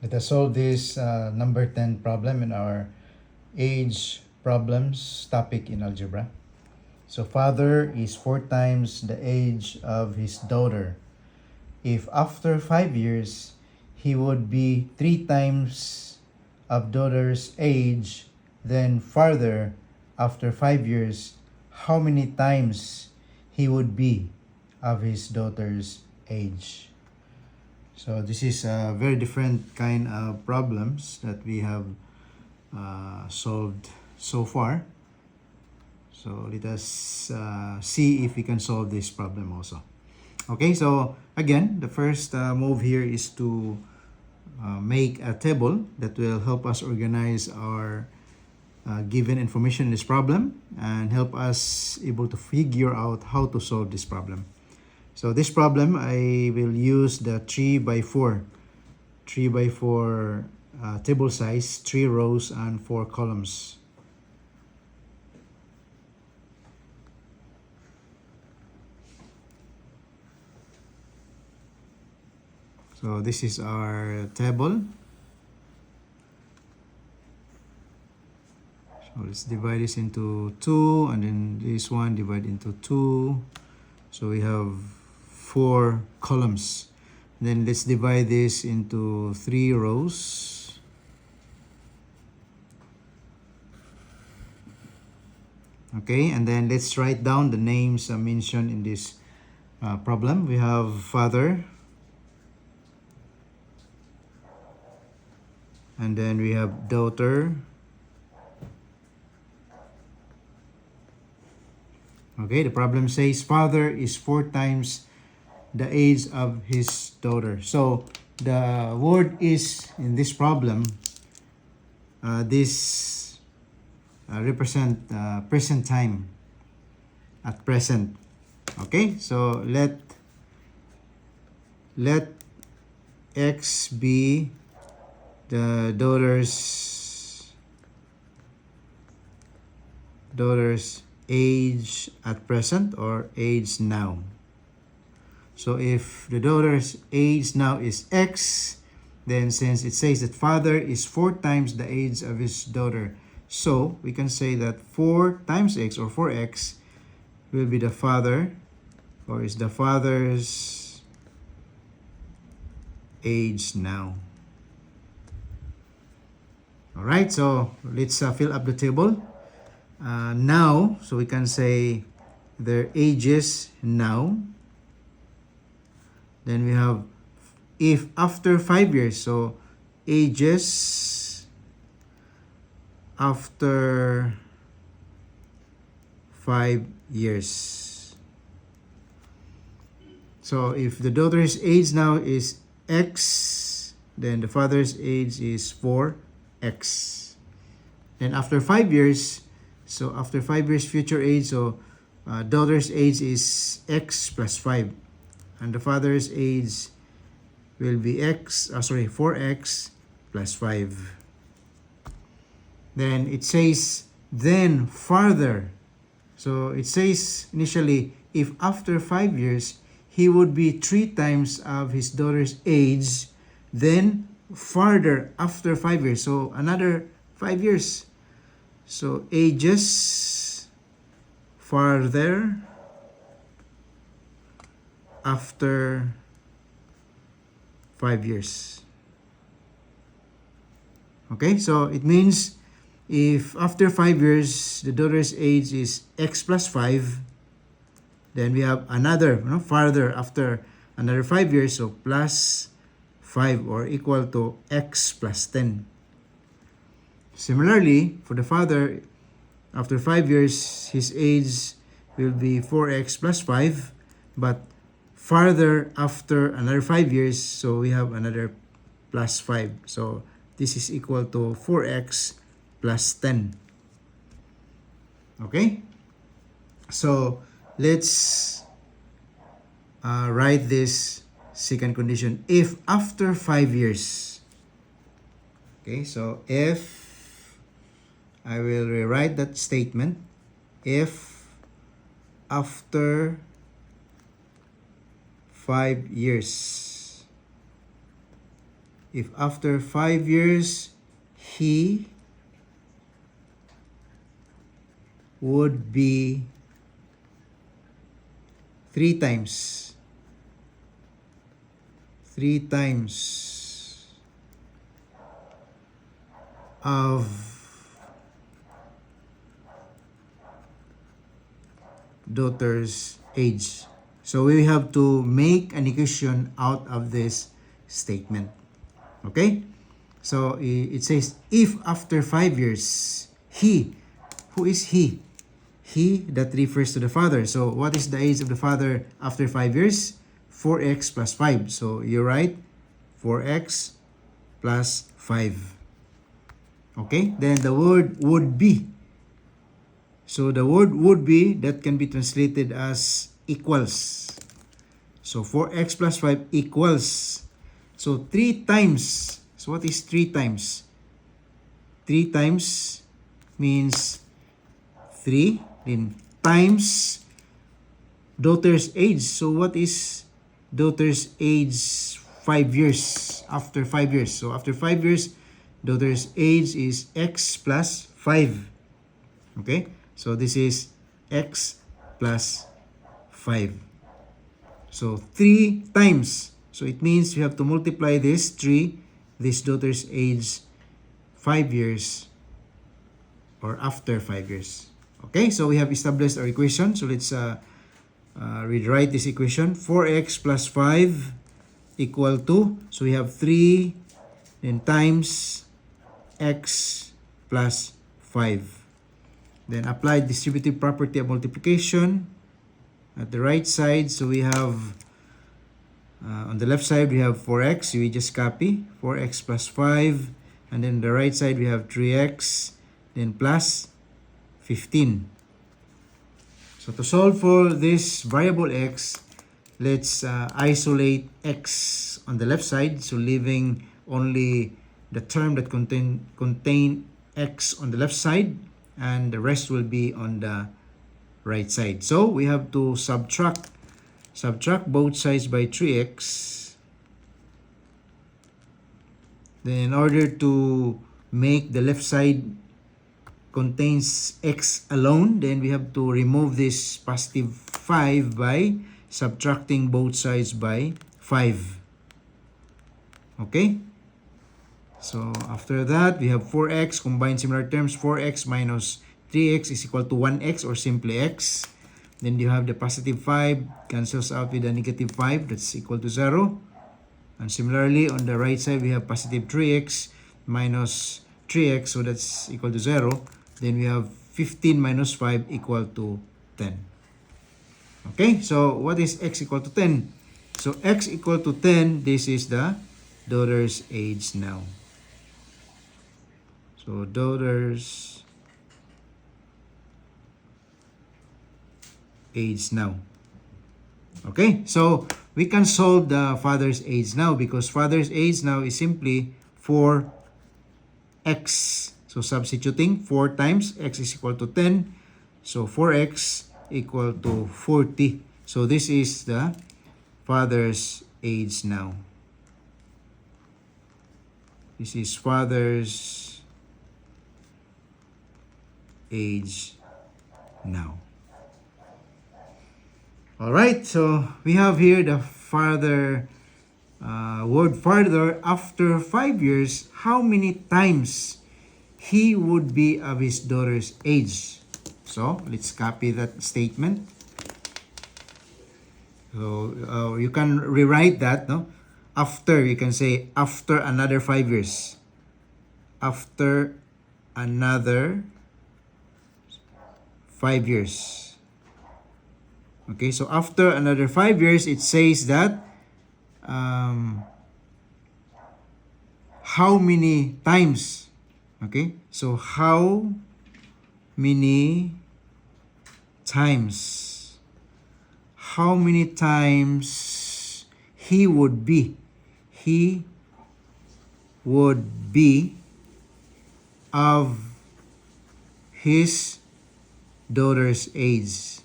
Let us solve this number 10 problem in our age problems topic in algebra. So father is 4 times the age of his daughter. If after 5 years he would be 3 times of daughter's age, then further after 5 years, how many times he would be of his daughter's age? So this is a very different kind of problems that we have solved so far. So let us see if we can solve this problem also. Okay, so again, the first move here is to make a table that will help us organize our given information in this problem and help us able to figure out how to solve this problem. So this problem, I will use the 3 by 4 table size, 3 rows and 4 columns. So this is our table. So let's divide this into 2, and then this one divide into 2. So we have 4 columns. Then let's divide this into 3 rows. Okay, and then let's write down the names mentioned in this problem. We have father, and then we have daughter. Okay, the problem says father is 4 times the age of his daughter. So the word is in this problem, this represent present time, at present. Okay, so let x be the daughter's age at present or age now. So if the daughter's age now is x, then since it says that father is 4 times the age of his daughter, so we can say that 4 times x or 4x will be the father, or is the father's age now. All right, so let's fill up the table. Now, so we can say their ages now. Then we have if after 5 years, so ages after 5 years. So if the daughter's age now is x, then the father's age is 4x. Then after 5 years, so after 5 years future age, so daughter's age is x plus 5. And the father's age will be 4x plus 5. Then it says, then further. So it says initially, if after 5 years, he would be 3 times of his daughter's age, then further after 5 years. So another 5 years. So ages further after 5 years. Okay, so it means if after 5 years the daughter's age is x plus 5, then we have another further after another 5 years, so plus 5 or equal to x plus 10. Similarly, for the father, after 5 years his age will be 4x plus 5, but further after another 5 years, so we have another plus 5. So this is equal to 4x plus 10. Okay? So let's write this second condition. If after 5 years, okay, so if, I will rewrite that statement, if after 5 years if after 5 years he would be 3 times of daughter's age. So we have to make an equation out of this statement. Okay? So it says, if after 5 years, he, who is he? He, that refers to the father. So what is the age of the father after 5 years? 4x plus 5. So you write 4x plus 5. Okay? Then the word would be. So the word would be, that can be translated as equals. So 4x plus 5 equals. So 3 times. So what is 3 times? 3 times means 3. Then times daughter's age. So what is daughter's age 5 years? After 5 years. So after 5 years, daughter's age is x plus 5. Okay? So this is x plus 5. So 3 times. So it means you have to multiply this 3, this daughter's age 5 years or after 5 years. Okay, so we have established our equation. So let's rewrite this equation. 4x plus 5 equal to, so we have 3 then times x plus 5. Then apply distributive property of multiplication at the right side. So we have, on the left side we have 4x. We just copy 4x plus 5. And then the right side we have 3x, then plus 15. So to solve for this variable x, let's isolate x on the left side. So leaving only the term that contain x on the left side, and the rest will be on the right side. So we have to subtract both sides by 3x. Then in order to make the left side contains x alone, then we have to remove this positive 5 by subtracting both sides by 5. Okay? So after that, we have 4x, combine similar terms, 4x minus 3x is equal to 1x or simply x. Then you have the positive 5, cancels out with a negative 5, that's equal to 0. And similarly, on the right side, we have positive 3x minus 3x, so that's equal to 0. Then we have 15 minus 5 equal to 10. Okay, so what is x equal to 10? So x equal to 10, this is the daughter's age now. So daughter's age now. Okay, so we can solve the father's age now because father's age now is simply 4x. So substituting 4 times x is equal to 10. So 4x equal to 40. So this is the father's age now. This is father's age now. Alright, so we have here the father, word father. After 5 years, how many times he would be of his daughter's age? So let's copy that statement. So you can rewrite that, no? After, you can say after another 5 years. After another 5 years. Okay, so after another 5 years, it says that how many times? Okay, so how many times? How many times he would be? He would be of his daughter's age.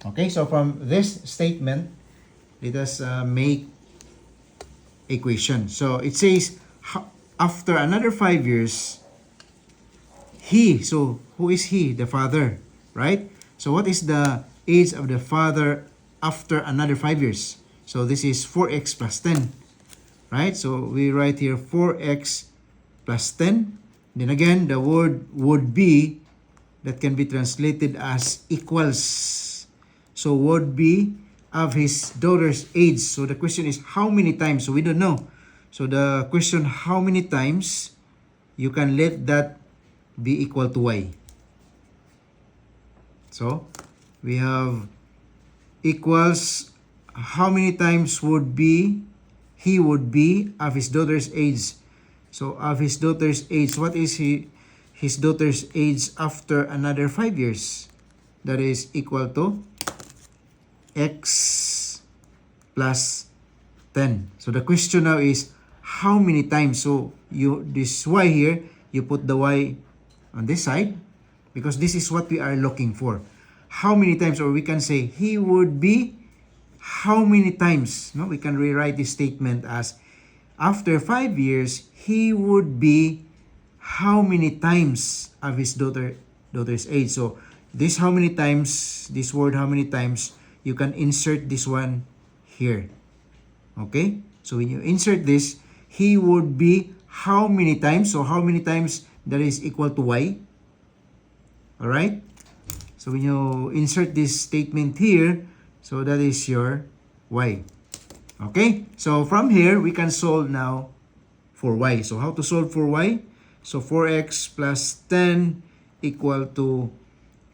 Okay, so from this statement, let us make equation. So it says, after another 5 years, he, so who is he? The father, right? So what is the age of the father after another 5 years? So this is 4x plus 10, right? So we write here 4x plus 10. Then again, the word would be, that can be translated as equals. So would be of his daughter's age. So the question is how many times? So we don't know. So the question, how many times, you can let that be equal to y. So we have equals how many times would be he would be of his daughter's age. So of his daughter's age, what is his daughter's age after another 5 years? That is equal to x plus 10. So the question now is how many times? So you, this y here, you put the y on this side because this is what we are looking for. How many times? Or we can say he would be how many times? No, we can rewrite this statement as after 5 years he would be how many times of his daughter's age. So this how many times, this word how many times, you can insert this one here. Okay, so when you insert this, he would be how many times? So how many times, that is equal to y. Alright, so when you insert this statement here, so that is your y. Okay, so from here we can solve now for y. So how to solve for y? So 4x plus 10 equal to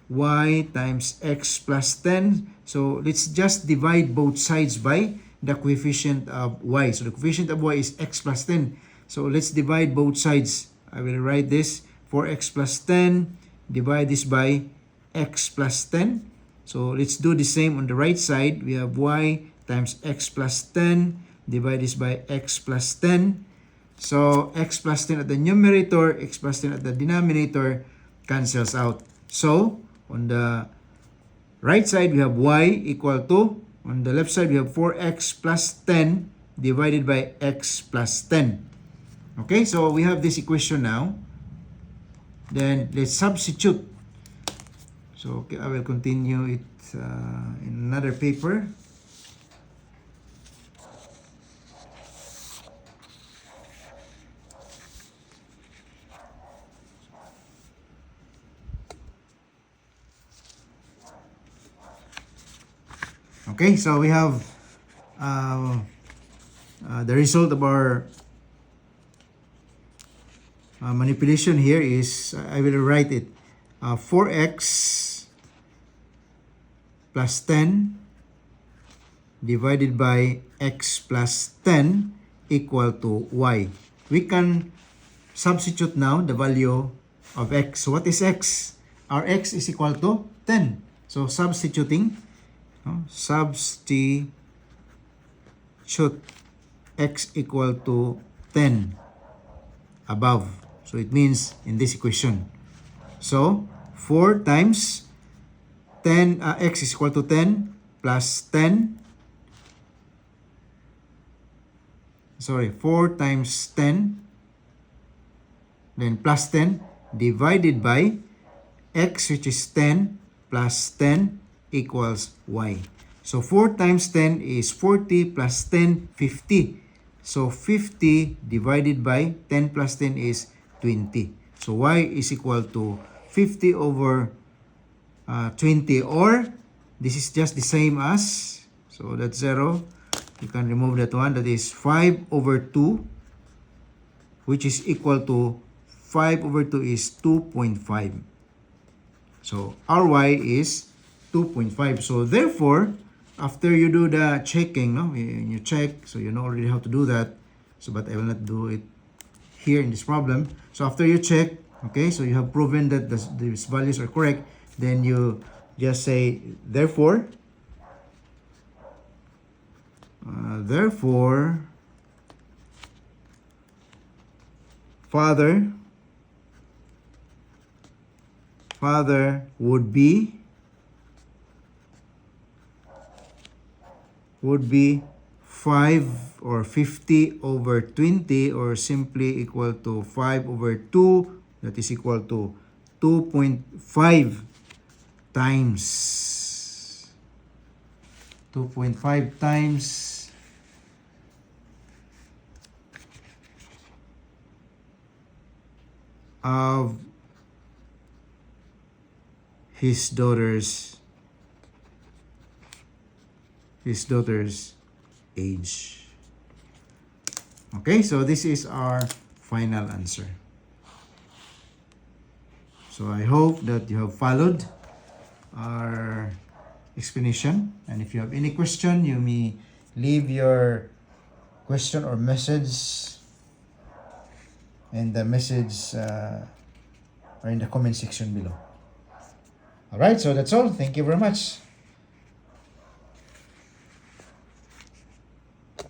y times x plus 10. So let's just divide both sides by the coefficient of y. So the coefficient of y is x plus 10. So let's divide both sides. I will write this 4x plus 10, divide this by x plus 10. So let's do the same on the right side. We have y times x plus 10, divide this by x plus 10. So x plus 10 at the numerator, x plus 10 at the denominator cancels out. So on the right side, we have y equal to, on the left side, we have 4x plus 10 divided by x plus 10. Okay, so we have this equation now. Then let's substitute. So okay, I will continue it in another paper. Okay, so we have the result of our manipulation here is, I will write it, 4x plus 10 divided by x plus 10 equal to y. We can substitute now the value of x. So what is x? Our x is equal to 10. So substituting, substitute x equal to 10 above. So it means in this equation. So 4 times 10, x is equal to 10 plus 10. Sorry, 4 times 10, then plus 10 divided by x, which is 10 plus 10 equals y. So 4 times 10 is 40 plus 10, 50. So 50 divided by 10 plus 10 is 20. So y is equal to 50 over 20, or this is just the same as, so that's 0. You can remove that one. That is 5 over 2, which is equal to 5 over 2 is 2.5. So our y is 2.5. So therefore, after you do the checking, no, when you check, so you know already how to do that. So but I will not do it here in this problem. So after you check, okay, so you have proven that these values are correct, then you just say therefore, father would be would be 5 or 50 over 20, or simply equal to 5 over 2, that is equal to 2.5 times 2.5 times of his daughter's age. Okay, so this is our final answer. So I hope that you have followed our explanation, and if you have any question, you may leave your question or message in the message or in the comment section below. All right, so that's all. Thank you very much.